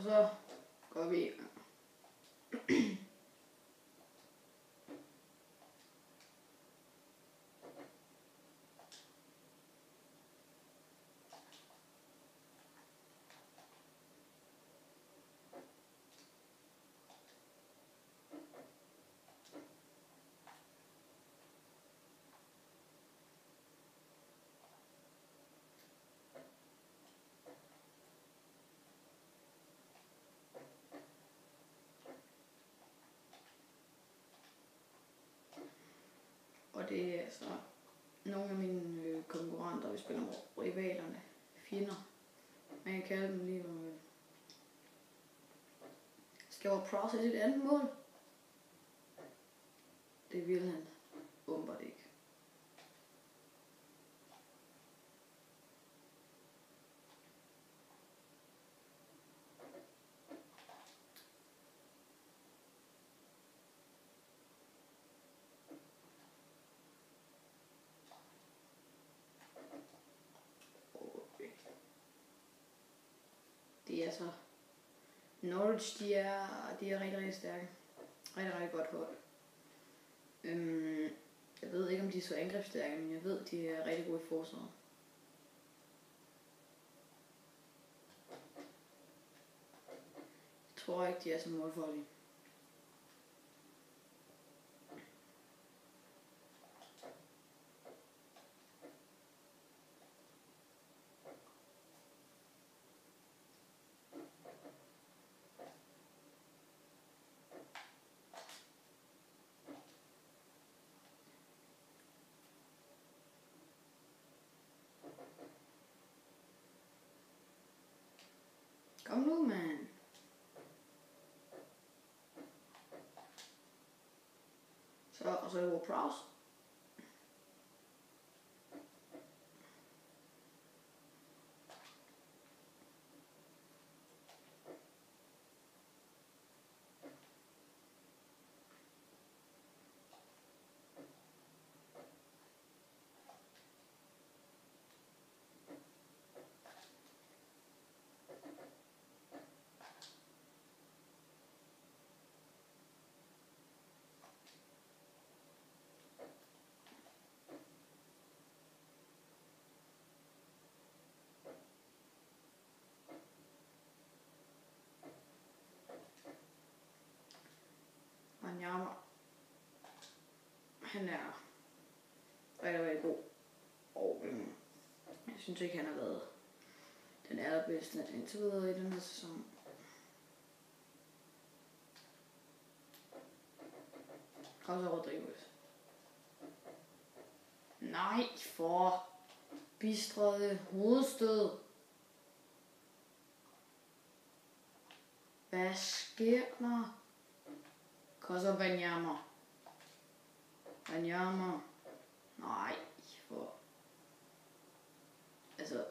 så går vi i gang. Og det er altså nogle af mine konkurrenter, vi spiller mod, rivalerne, fjender. Man kan kalde dem lige om skal over process et andet mål. Det vil han åbenbart ikke. Det er så Norwich, de er rigtig, rigtig stærke. Rigtig godt hold. Jeg ved ikke, om de er så angrebsstærke, men jeg ved, de er rigtig gode i forsvaret. Jeg tror ikke, de er så målfarlige. Kom nu, mand. Og så er det Prowse. Wanyama. Han er rigtig god. Og jeg synes ikke, han har været den allerbedste indtil videre i den her sæson. Og så Rodriguez. Nej, for bistret hovedstød. Hvad sker der? Koster Wanyama. Nej, for... Altså...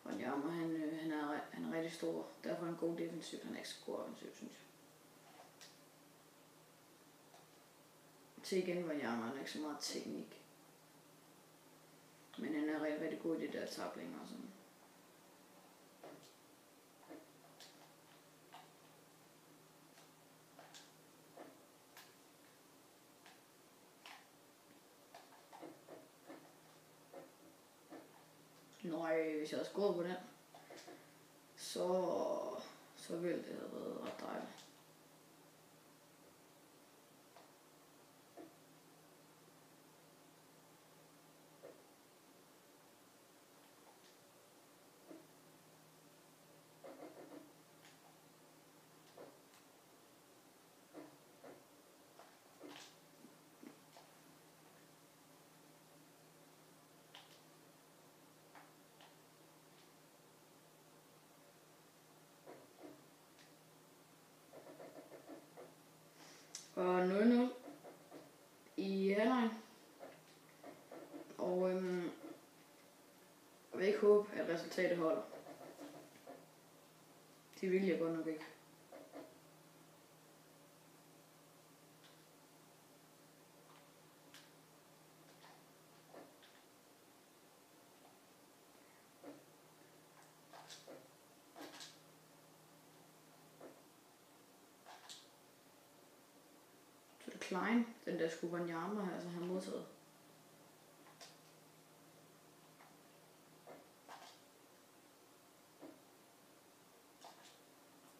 Wanyama, han er rigtig stor. Derfor er han god defensiv. Han er ikke så god offensiv, synes jeg. Til igen Wanyama, han er ikke så meget teknik. Men han er rigtig god i det der tablinger og sådan. Nøj, hvis jeg havde scoret på den, så ville det have været ret dejligt. Og 0-0 i halvlejen. Og jeg vil ikke håbe, at resultatet holder. Det vil jeg godt nok ikke. Klein, den der Wanyama her, som han har modtaget.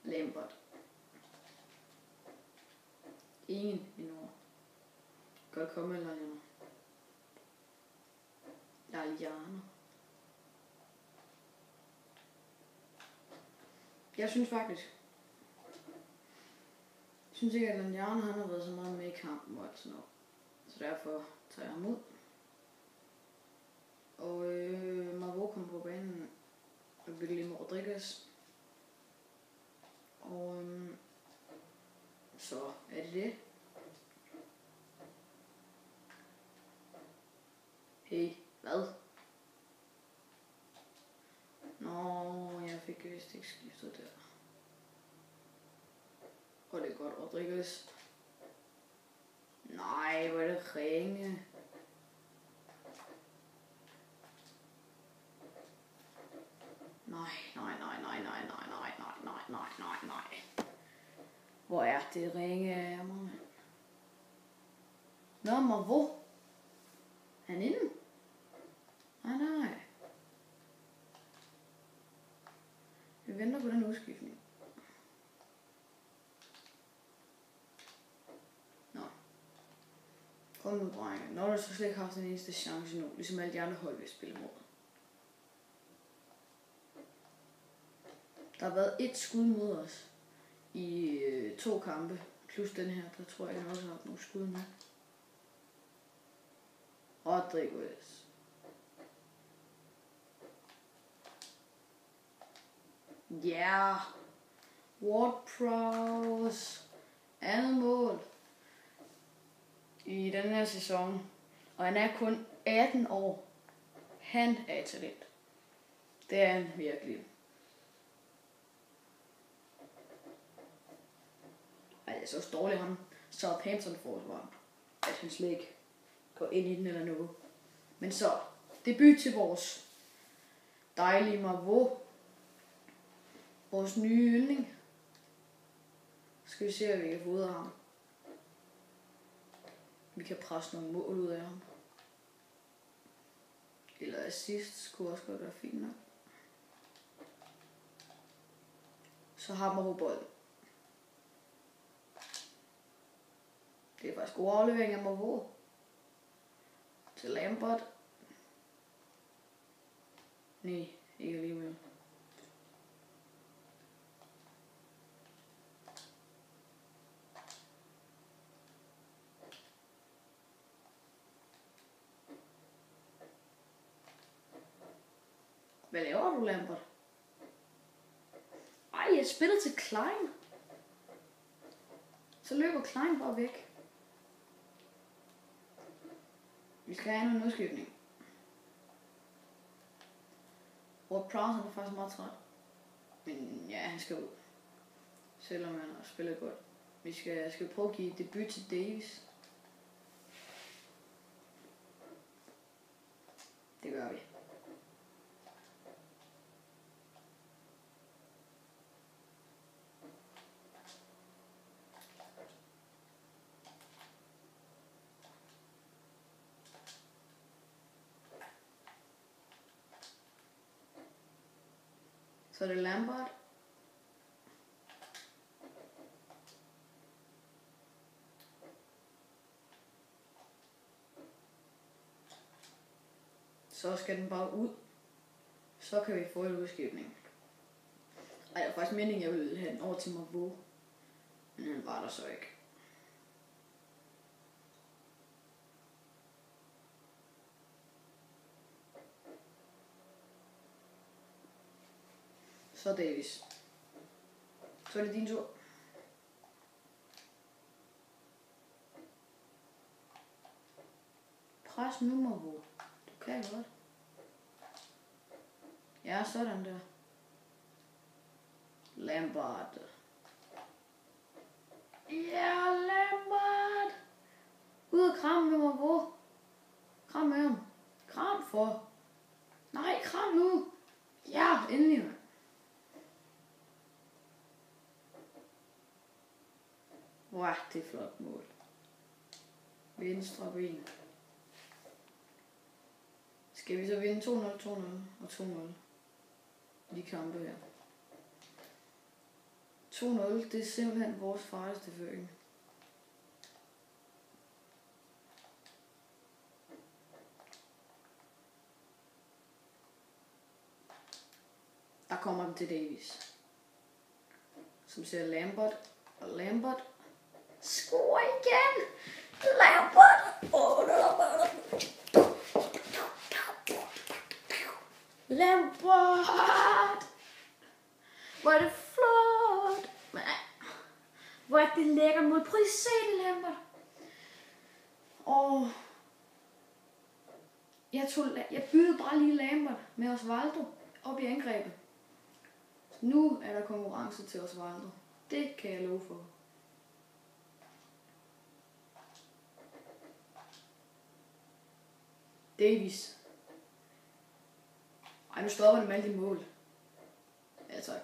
Lampard. Ingen endnu. Godt komme eller endnu. Laliana. Jeg synes ikke, at Laliana han har været så meget med i kampen og alt sådan noget. Så derfor tager jeg ham ud. Og Marvo kommer på banen. Og William Rodriguez. Og så er det. Hey, hvad? Nå, jeg fik vist ikke skiftet der. Og det er godt, Rodriguez. Nej, hvor er det ringe. Nej. Hvor er det ringe af mig, mand. Nå, Marvo. Han inde? Nej. Vi venter på den udskiftning. Nå. Kom nu, drenge. Når du så slet ikke har haft den eneste chance nu, ligesom alle de andre hold vil spille mod. Der har været et skud mod os i 2 kampe, plus den her, der tror jeg også har haft nogle skud med. Rodriguez. Ja. Yeah. Ward-Prowse. Andet mål i den her sæson. Og han er kun 18 år. Han er et talent. Det er han virkelig. Ej, jeg så dårligt ham. Southampton forsvar. At han slet ikke går ind i den eller noget. Men så, debut til vores dejlige Marvo. Vores nye yndling. Skal vi se, at vi kan få ud af ham. Vi kan presse nogle mål ud af ham. Eller assist skulle også godt være fint nok. Så har Marvo bolden. Det er faktisk god aflevering af Marvo. Til Lampard. Nej, ikke alligevel. Hvad laver du, Lampard? Ej, jeg spiller til Klein. Så løber Klein bare væk. Vi skal have en udskiftning. Ward-Prowse er faktisk meget træt. Men ja, han skal ud. Selvom han har spillet godt. Vi skal prøve at give debut til Davis. Det gør vi. Så er det Lampard. Så skal den bare ud. Så kan vi få en udskiftning. Ej, det var faktisk meningen, jeg ville have den over til Marvo. Men han var der så ikke. Så Davis. Så er det din tur. Pres nu, Marvo. Du kan godt. Ja, sådan der. Lampard. Ja, Lampard. Ud og kram med Marvo. Kram med ham. Kram for. Nej, kram nu. Ja, endelig. Wow, det er flot mål. Venstre ben. Skal vi så vinde 2-0, 2-0 og 2-0 i de kampe her? 2-0, det er simpelthen vores farligste føring. Der kommer den til Davies, som ser Lambert, og Lambert scorer igen. Lambert! Lambert! Hvor er det flot! Hvor er det lækker mod. Prøv lige at se det, Lambert. Og jeg byggede bare lige Lambert med Osvaldo op i angrebet. Nu er der konkurrence til Osvaldo. Det kan jeg love for. Davies. Ej, nu stopper det med alle de mål. Ja, tak.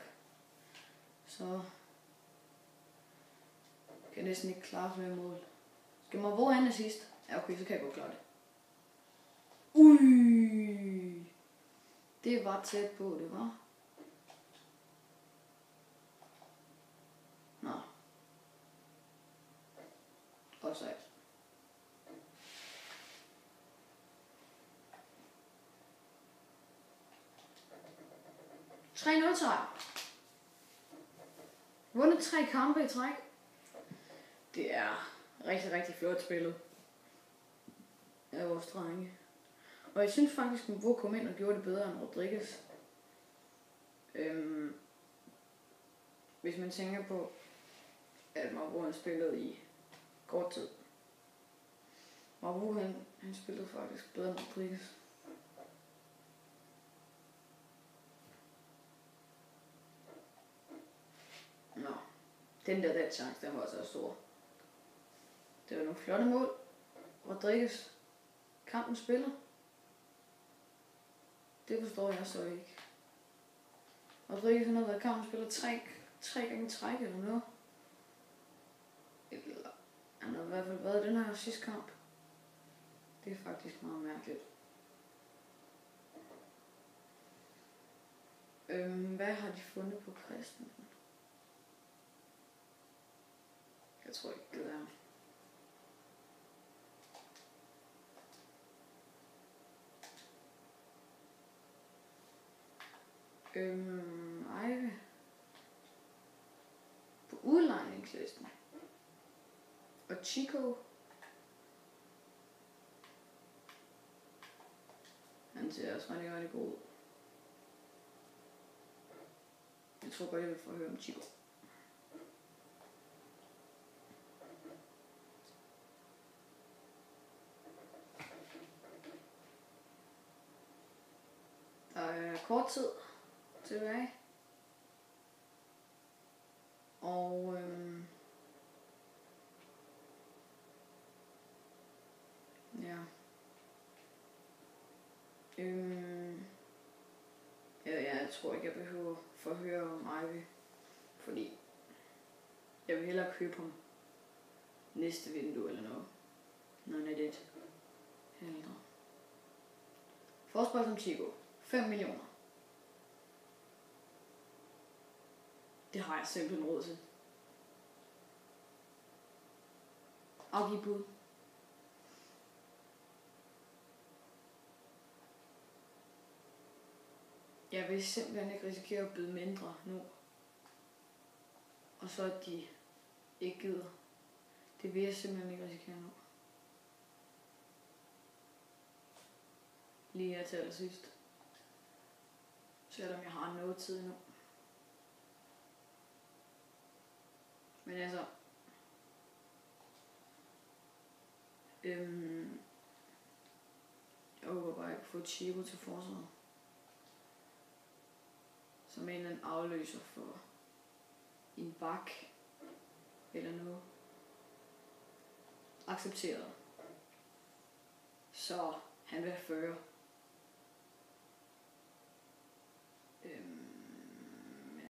Så kan jeg næsten ikke klare flere mål. Skal man hvor han er sidst? Ja, okay, så kan jeg godt klare det. Ui! Det var tæt på, det var. Nå. Offside. sejr. Vundet 3 kampe i træk. Det er rigtig, rigtig flot spillet af vores drenge. Og jeg synes faktisk, at Mavo kom ind og gjorde det bedre end Rodriguez. Hvis man tænker på, at Mavo spillede i kort tid. Mavo han spillede faktisk bedre end Rodriguez. Nå, den der chance, den var så stor. Det var nogle flotte mål. Rodriguez, kampen spiller. Det forstår jeg så ikke. Rodriguez har været kampen spiller 3 gange træk eller noget. Eller han har i hvert fald været den her sidste kamp. Det er faktisk meget mærkeligt. Hvad har de fundet på Christensen? Jeg tror ikke det er. Ejve. På udlejningslisten. Og Chico. Han ser også rigtig god ud. Jeg tror godt, jeg vil få høre om Chico. Der er kort tid tilbage. Og ja. Jeg tror ikke, jeg behøver at høre om Ivy. Fordi jeg vil hellere købe ham næste vindue eller noget. Når han er lidt ældre. Forspørgsel om Chico. 5 millioner. Det har jeg simpelthen råd til. Afgiv bud. Jeg vil simpelthen ikke risikere at byde mindre nu. Og så at de ikke gider. Det vil jeg simpelthen ikke risikere nu. Lige her til allersidst. Selvom jeg har noget tid nu. Men altså. Jeg håber bare, at jeg kan få Chico til forsvaret. Som en eller anden afløser for en bak eller noget. Accepteret. Så han vil føre.